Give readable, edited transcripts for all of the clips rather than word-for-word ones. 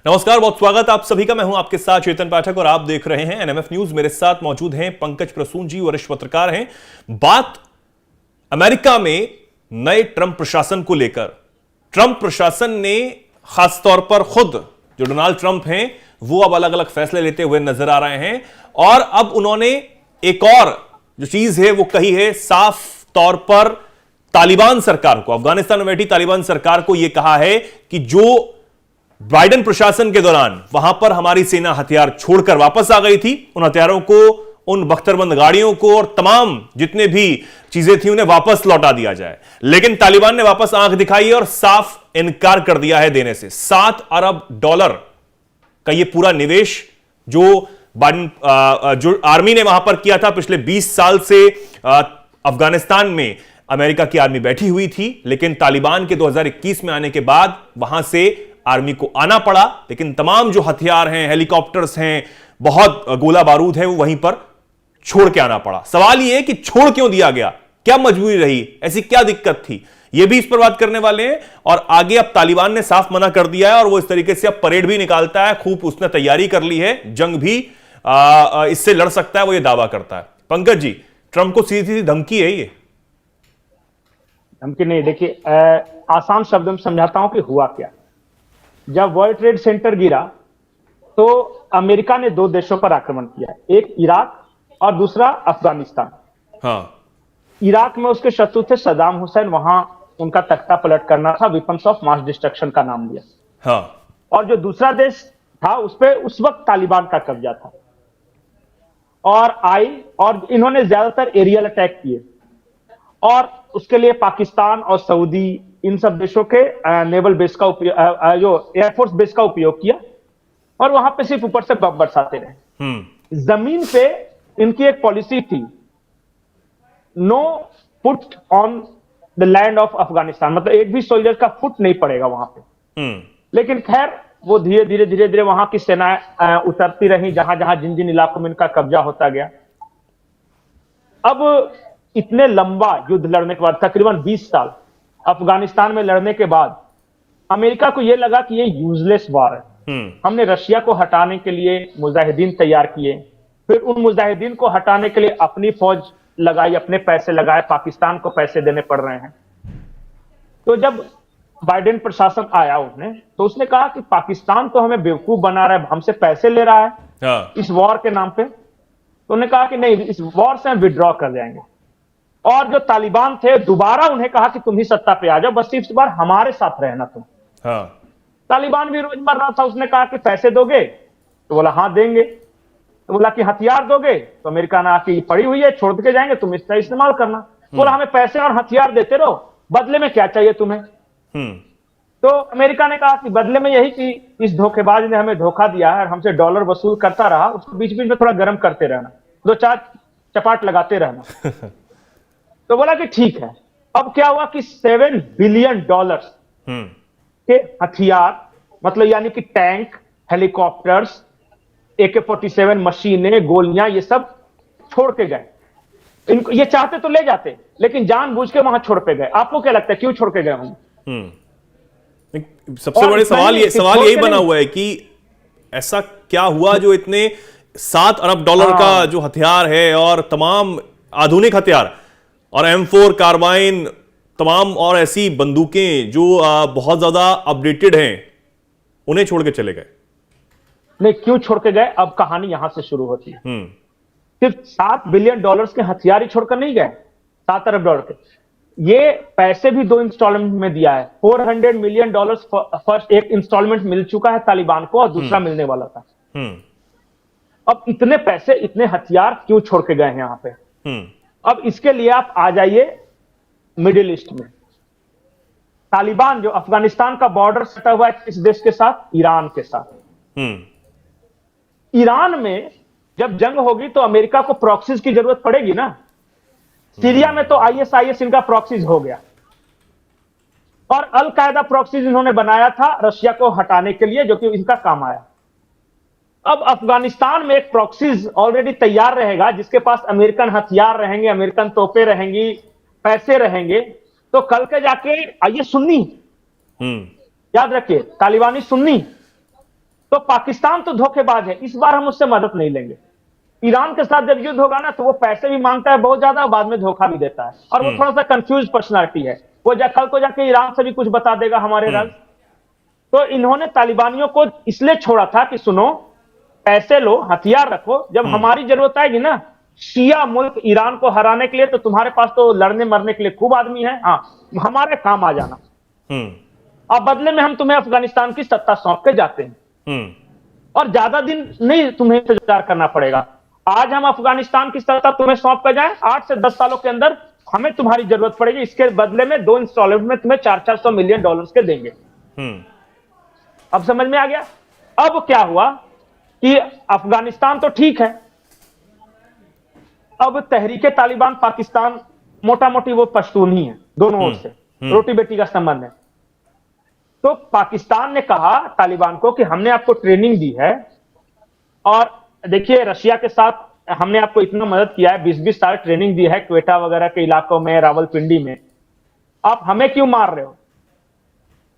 नमस्कार, बहुत स्वागत आप सभी का। मैं हूं आपके साथ चेतन पाठक और आप देख रहे हैं एनएमएफ न्यूज। मेरे साथ मौजूद हैं पंकज प्रसून जी, वरिष्ठ पत्रकार हैं। बात अमेरिका में नए ट्रंप प्रशासन को लेकर। ट्रंप प्रशासन ने खासतौर पर खुद जो डोनाल्ड ट्रंप हैं वो अब अलग अलग फैसले लेते हुए नजर आ रहे हैं और अब उन्होंने एक और जो चीज है वो कही है साफ तौर पर तालिबान सरकार को, अफगानिस्तान में बैठी तालिबान सरकार को यह कहा है कि जो बाइडेन प्रशासन के दौरान वहां पर हमारी सेना हथियार छोड़कर वापस आ गई थी, उन हथियारों को, उन बख्तरबंद गाड़ियों को और तमाम जितने भी चीजें थी उन्हें वापस लौटा दिया जाए। लेकिन तालिबान ने वापस आंख दिखाई है और साफ इनकार कर दिया है देने से। $7 अरब का यह पूरा निवेश जो बाइडेन जो आर्मी ने वहां पर किया था, पिछले 20 साल से अफगानिस्तान में अमेरिका की आर्मी बैठी हुई थी, लेकिन तालिबान के 2021 में आने के बाद वहां से आर्मी को आना पड़ा। लेकिन तमाम जो हथियार हैं, हेलीकॉप्टर्स हैं, बहुत गोला बारूद है, वो वहीं पर छोड़ के आना पड़ा। सवाल यह है कि छोड़ क्यों दिया गया, क्या मजबूरी रही, ऐसी क्या दिक्कत थी, यह भी इस पर बात करने वाले हैं। और आगे अब तालिबान ने साफ मना कर दिया है और वो इस तरीके से अब परेड भी निकालता है, खूब उसने तैयारी कर ली है, जंग भी इससे लड़ सकता है, वो ये दावा करता है। पंकज जी, ट्रंप को सीधी सीधी धमकी है ये? धमकी नहीं, देखिए आसान शब्दों में समझाता हूं कि हुआ क्या। जब वर्ल्ड ट्रेड सेंटर गिरा तो अमेरिका ने दो देशों पर आक्रमण किया, एक इराक और दूसरा अफगानिस्तान। हाँ। इराक में उसके शत्रु थे सद्दाम हुसैन, वहां उनका तख्ता पलट करना था, वेपन्स ऑफ मास डिस्ट्रक्शन का नाम दिया। हाँ। और जो दूसरा देश था उस पर उस वक्त तालिबान का कब्जा था और और इन्होंने ज्यादातर एरियल अटैक किए और उसके लिए पाकिस्तान और सऊदी, इन सब देशों के नेवल बेस का उपयोग, जो एयरफोर्स बेस का उपयोग किया और वहां पे सिर्फ ऊपर से बम बरसाते रहे। जमीन पे इनकी एक पॉलिसी थी, no foot on the land of Afghanistan, मतलब एक भी सोल्जर का फुट नहीं पड़ेगा वहां पे। लेकिन खैर वो धीरे धीरे वहां की सेनाएं उतरती रही, जहां जहां जिन जिन इलाकों में इनका कब्जा होता गया। अब इतने लंबा युद्ध लड़ने के बाद, तकरीबन 20 साल अफगानिस्तान में लड़ने के बाद, अमेरिका को यह लगा कि यह यूजलेस वार है। हमने रशिया को हटाने के लिए मुजाहिदीन तैयार किए, फिर उन मुजाहिदीन को हटाने के लिए अपनी फौज लगाई, अपने पैसे लगाए, पाकिस्तान को पैसे देने पड़ रहे हैं। तो जब बाइडेन प्रशासन आया तो उसने कहा कि पाकिस्तान तो हमें बेवकूफ बना रहा है, हमसे पैसे ले रहा है इस वॉर के नाम पे। तो उन्होंने कहा कि नहीं, इस वॉर से हम विड्रॉ कर जाएंगे। और जो तालिबान थे दोबारा उन्हें कहा कि तुम ही सत्ता पे आ जाओ, बस इस बार हमारे साथ रहना तुम। तालिबान भी रोज मर रहा था, उसने कहा कि पैसे दोगे? तो बोला हाँ देंगे। तो बोला कि हथियार दोगे? तो अमेरिका ने आके पड़ी हुई है, छोड़ के जाएंगे, तुम इसका इस्तेमाल करना। बोला हमें पैसे और हथियार देते रहो, बदले में क्या चाहिए तुम्हें? तो अमेरिका ने कहा कि बदले में यही कि इस धोखेबाज ने हमें धोखा दिया है और हमसे डॉलर वसूल करता रहा, उसको बीच बीच में थोड़ा गर्म करते रहना, दो चार चपाट लगाते रहना। तो बोला कि ठीक है। अब क्या हुआ कि $7 बिलियन के हथियार, मतलब यानी कि टैंक, हेलीकॉप्टर्स, AK-47 मशीनें, गोलियां, ये सब छोड़ के गए। इनको ये चाहते तो ले जाते, लेकिन जानबूझ के वहां छोड़ के गए। आपको क्या लगता है क्यों छोड़ के गए होंगे? सबसे बड़े सवाल यही बना हुआ है कि ऐसा क्या हुआ जो इतने $7 अरब का जो हथियार है और तमाम आधुनिक हथियार और M4 कार्बाइन, तमाम और ऐसी बंदूकें जो बहुत ज्यादा अपडेटेड हैं, उन्हें छोड़ के चले गए। नहीं, क्यों छोड़ के गए, अब कहानी यहां से शुरू होती है। सिर्फ $7 बिलियन के हथियार ही छोड़कर नहीं गए, $7 अरब के। ये पैसे भी 2 इंस्टॉलमेंट में दिया है। $400 मिलियन फर्स्ट एक इंस्टॉलमेंट मिल चुका है तालिबान को और दूसरा मिलने वाला था। अब इतने पैसे, इतने हथियार क्यों छोड़ के गए हैं यहां पे? अब इसके लिए आप आ जाइए मिडिल ईस्ट में। तालिबान जो अफगानिस्तान का बॉर्डर सटा हुआ है किस देश के साथ? ईरान के साथ। ईरान में जब जंग होगी तो अमेरिका को प्रॉक्सीज की जरूरत पड़ेगी ना। सीरिया में तो ISIS इनका प्रॉक्सीज हो गया और अल कायदा प्रॉक्सीज इन्होंने बनाया था रशिया को हटाने के लिए, जो कि इनका काम आया। अब अफगानिस्तान में एक प्रॉक्सीज ऑलरेडी तैयार रहेगा, जिसके पास अमेरिकन हथियार रहेंगे, अमेरिकन तोपें रहेंगी, पैसे रहेंगे। तो कल के जाके आइए सुन्नी, याद रखिए तालिबानी सुन्नी, तो पाकिस्तान तो धोखेबाज है, इस बार हम उससे मदद नहीं लेंगे। ईरान के साथ जब युद्ध होगा ना, तो वो पैसे भी मांगता है बहुत ज्यादा, बाद में धोखा भी देता है, और वो थोड़ा सा कंफ्यूज पर्सनालिटी है। वो कल को जाके ईरान से भी कुछ बता देगा हमारे राज। तो इन्होंने तालिबानियों को इसलिए छोड़ा था कि सुनो, पैसे लो, हथियार रखो, जब हमारी जरूरत आएगी ना शिया मुल्क ईरान को हराने के लिए, तो तुम्हारे पास तो लड़ने मरने के लिए खूब आदमी है, हाँ हमारे काम आ जाना। अब बदले में हम तुम्हें अफगानिस्तान की सत्ता सौंप के जाते हैं, और ज्यादा दिन नहीं तुम्हें इंतजार करना पड़ेगा। आज हम अफगानिस्तान की सत्ता तुम्हें सौंप कर जाए, 8 से 10 सालों के अंदर हमें तुम्हारी जरूरत पड़ेगी, इसके बदले में 2 इंस्टॉलमेंट में तुम्हें 400 मिलियन डॉलर्स के देंगे। अब समझ में आ गया। अब क्या हुआ कि अफगानिस्तान तो ठीक है, अब तहरीके तालिबान पाकिस्तान मोटा मोटी वो पश्तून ही है, दोनों ओर से रोटी बेटी का संबंध है। तो पाकिस्तान ने कहा तालिबान को कि हमने आपको ट्रेनिंग दी है, और देखिए रशिया के साथ हमने आपको इतना मदद किया है, 20-20 साल ट्रेनिंग दी है क्वेटा वगैरह के इलाकों में, रावलपिंडी में, आप हमें क्यों मार रहे हो?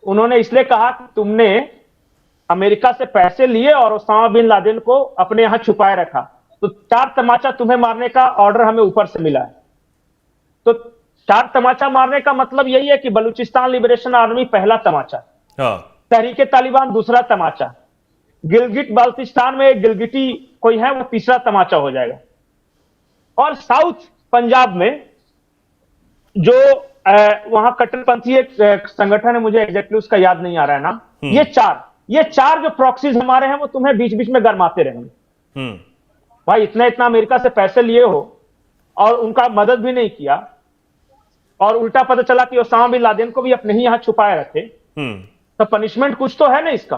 उन्होंने इसलिए कहा कि तुमने अमेरिका से पैसे लिए और ओसामा बिन लादेन को अपने यहां छुपाए रखा, तो 4 तमाचा तुम्हें मारने का ऑर्डर हमें ऊपर से मिला है। तो 4 तमाचा मारने का मतलब यही है कि बलूचिस्तान लिबरेशन आर्मी पहला तमाचा, तहरीके तालिबान दूसरा तमाचा, गिलगिट बाल्टिस्तान में गिलगिटी कोई है वो तीसरा तमाचा हो जाएगा, और साउथ पंजाब में जो वहां कट्टरपंथी एक संगठन है, मुझे एग्जैक्टली उसका याद नहीं आ रहा है नाम, ये चार जो प्रॉक्सीज हमारे हैं वो तुम्हें बीच बीच में गरमाते रहेंगे। भाई इतना अमेरिका से पैसे लिए हो और उनका मदद भी नहीं किया, और उल्टा पता चला कि ओसामा बिन लादेन को भी अपने ही यहां छुपाए रखे, तो पनिशमेंट कुछ तो है ना इसका।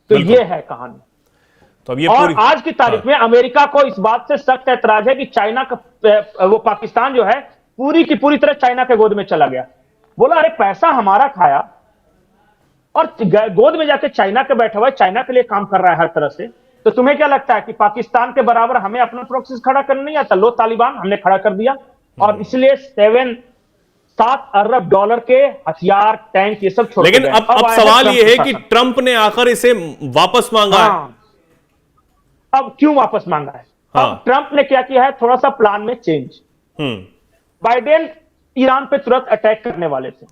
तो ये है कहानी। तो अब ये और आज की तारीख में अमेरिका को इस बात से सख्त ऐतराज है कि चाइना का वो पाकिस्तान जो है पूरी की पूरी तरह चाइना के गोद में चला गया। बोला अरे पैसा हमारा खाया और गोद में जाके चाइना के बैठा हुआ है, चाइना के लिए काम कर रहा है हर तरह से, तो तुम्हें क्या लगता है कि पाकिस्तान के बराबर हमें अपना प्रॉक्सी खड़ा करना नहीं आता? लो तालिबान हमने खड़ा कर दिया, और इसलिए 7 अरब डॉलर के हथियार, टैंक, ये सब छोड़। लेकिन अब सवाल यह है कि ट्रंप ने आकर इसे वापस मांगा है। अब क्यों वापस मांगा है? अब ट्रंप ने क्या किया है, थोड़ा सा प्लान में चेंज। बाइडेन ईरान पे तुरंत अटैक करने वाले थे,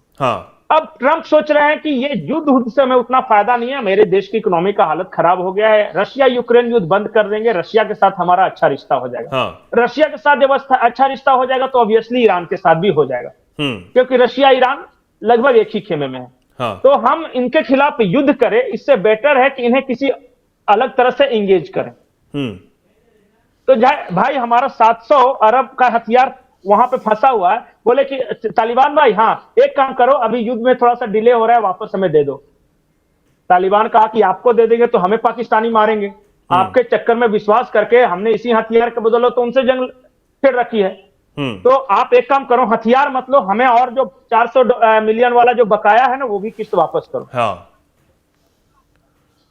अब ट्रंप सोच रहे हैं कि ये युद्ध से हमें उतना फायदा नहीं है, मेरे देश की इकोनॉमी का हालत खराब हो गया है, रशिया यूक्रेन युद्ध बंद कर देंगे, रशिया के साथ हमारा अच्छा रिश्ता हो जाएगा। रशिया के साथ जब अच्छा रिश्ता हो जाएगा तो ऑब्वियसली ईरान के साथ भी हो जाएगा, क्योंकि रशिया ईरान लगभग एक ही खेमे में है। तो हम इनके खिलाफ युद्ध करें, इससे बेटर है कि इन्हें किसी अलग तरह से इंगेज करें। तो भाई हमारा 700 अरब का हथियार वहां पे फंसा हुआ है। बोले कि तालिबान भाई हाँ एक काम करो, अभी युद्ध में थोड़ा सा डिले हो रहा है, वापस हमें दे दो। तालिबान कहा कि आपको दे देंगे तो हमें पाकिस्तानी मारेंगे, आपके चक्कर में विश्वास करके हमने इसी हथियार के बदलो तो उनसे जंग फिर रखी है, तो आप एक काम करो, हथियार मत लो, हमें और जो 400 मिलियन वाला जो बकाया है ना वो भी किस्त वापस करो।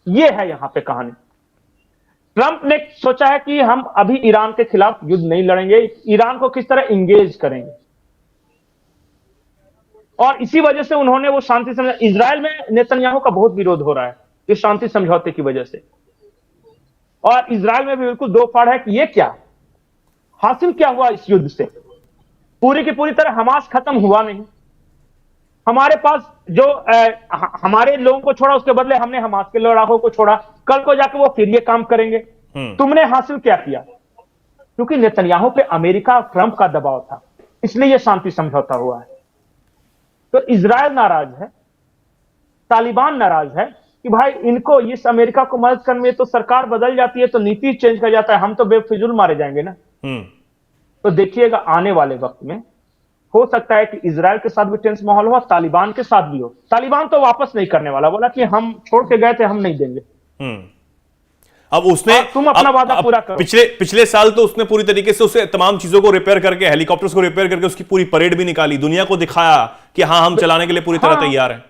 ये है यहां पे कहानी। ट्रंप ने सोचा है कि हम अभी ईरान के खिलाफ युद्ध नहीं लड़ेंगे, ईरान को किस तरह इंगेज करेंगे, और इसी वजह से उन्होंने वो शांति समझौता, इजराइल में नेतन्याहू का बहुत विरोध हो रहा है इस शांति समझौते की वजह से, और इजराइल में भी बिल्कुल दो फाड़ है कि ये क्या हासिल क्या हुआ इस युद्ध से। पूरी की पूरी तरह हमास खत्म हुआ नहीं, हमारे पास जो हमारे लोगों को छोड़ा उसके बदले हमने हमास के लड़ाकों को छोड़ा, कल को जाकर वो फिर ये काम करेंगे। तुमने हासिल क्या किया? क्योंकि नेतन्याहू पे अमेरिका और ट्रंप का दबाव था, इसलिए ये शांति समझौता हुआ है। तो इजराइल नाराज है, तालिबान नाराज है कि भाई इनको इस अमेरिका को मदद करने में तो सरकार बदल जाती है तो नीति चेंज कर जाता है, हम तो बेफिजूल मारे जाएंगे ना। तो देखिएगा आने वाले वक्त में हो सकता है कि इजराइल के साथ भी टेंस माहौल हो, तालिबान के साथ भी हो। तालिबान तो वापस नहीं करने वाला, बोला कि हम छोड़ के गए थे, हम नहीं देंगे। अब उसने तुम अपना वादा पूरा करो। पिछले साल तो उसने पूरी तरीके से उसे तमाम चीजों को रिपेयर करके, हेलीकॉप्टर्स को रिपेयर करके उसकी पूरी परेड भी निकाली, दुनिया को दिखाया कि हाँ हम चलाने के लिए पूरी तरह तैयार हैं।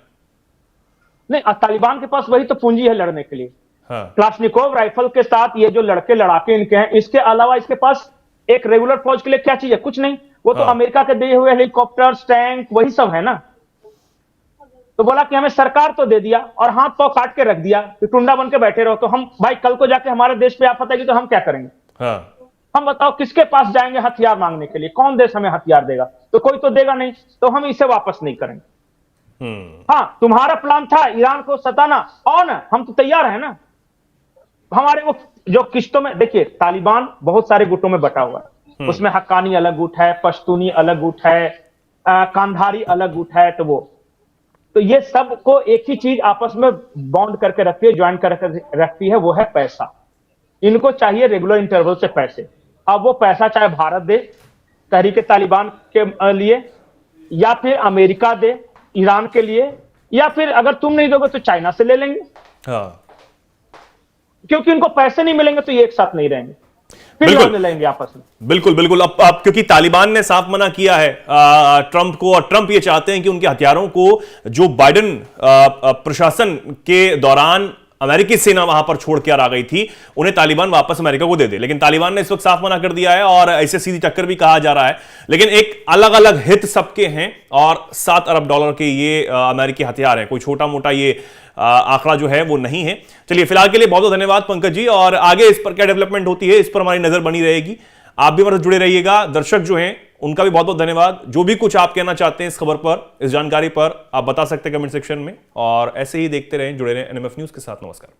नहीं, तालिबान के पास वही तो पूंजी है लड़ने के लिए। क्लाशनिकोव राइफल के साथ ये जो लड़ाके इनके हैं, इसके अलावा इसके पास एक रेगुलर फौज के लिए क्या चीज है? कुछ नहीं। वो तो अमेरिका के दिए हुए हेलीकॉप्टर्स, टैंक, वही सब है ना। तो बोला कि हमें सरकार तो दे दिया और हाथ पांव काट के रख दिया कि टुंडा बन के बैठे रहो, तो हम भाई कल को जाके हमारे देश पे आफत आएगी तो हम क्या करेंगे? हाँ। हम बताओ किसके पास जाएंगे हथियार मांगने के लिए? कौन देश हमें हथियार देगा? तो कोई तो देगा नहीं, तो हम इसे वापस नहीं करेंगे। हाँ, तुम्हारा प्लान था ईरान को सताना, और ना हम तो तैयार हैं ना। हमारे वो जो किश्तों में देखिए, तालिबान बहुत सारे गुटों में बटा हुआ है, उसमें हक्कानी अलग गुट है, पश्तूनी अलग गुट है, कांधारी अलग गुट है। तो ये सबको एक ही चीज आपस में बॉन्ड करके रखती है, ज्वाइन करके रखती है, वो है पैसा। इनको चाहिए रेगुलर इंटरवल से पैसे। अब वो पैसा चाहे भारत दे तहरीक तालिबान के लिए, या फिर अमेरिका दे ईरान के लिए, या फिर अगर तुम नहीं दोगे तो चाइना से ले लेंगे। हाँ। क्योंकि इनको पैसे नहीं मिलेंगे तो ये एक साथ नहीं रहेंगे, फिर लड़ने लगेंगे आपस में। बिल्कुल बिल्कुल। अब क्योंकि तालिबान ने साफ मना किया है ट्रंप को, और ट्रंप ये चाहते हैं कि उनके हथियारों को जो बाइडेन प्रशासन के दौरान अमेरिकी सेना वहां पर छोड़ के आ गई थी, उन्हें तालिबान वापस अमेरिका को दे दे। लेकिन तालिबान ने इस वक्त साफ मना कर दिया है, और ऐसे सीधी टक्कर भी कहा जा रहा है। लेकिन एक अलग अलग हित सबके हैं, और $7 अरब के ये अमेरिकी हथियार है, कोई छोटा मोटा ये आंकड़ा जो है वो नहीं है। चलिए, फिलहाल के लिए बहुत बहुत धन्यवाद पंकज जी, और आगे इस पर क्या डेवलपमेंट होती है इस पर हमारी नजर बनी रहेगी। आप भी हमारे साथ जुड़े रहिएगा। दर्शक जो हैं उनका भी बहुत बहुत धन्यवाद। जो भी कुछ आप कहना चाहते हैं इस खबर पर, इस जानकारी पर, आप बता सकते हैं कमेंट सेक्शन में, और ऐसे ही देखते रहें, जुड़े रहें एनएमएफ न्यूज के साथ। नमस्कार।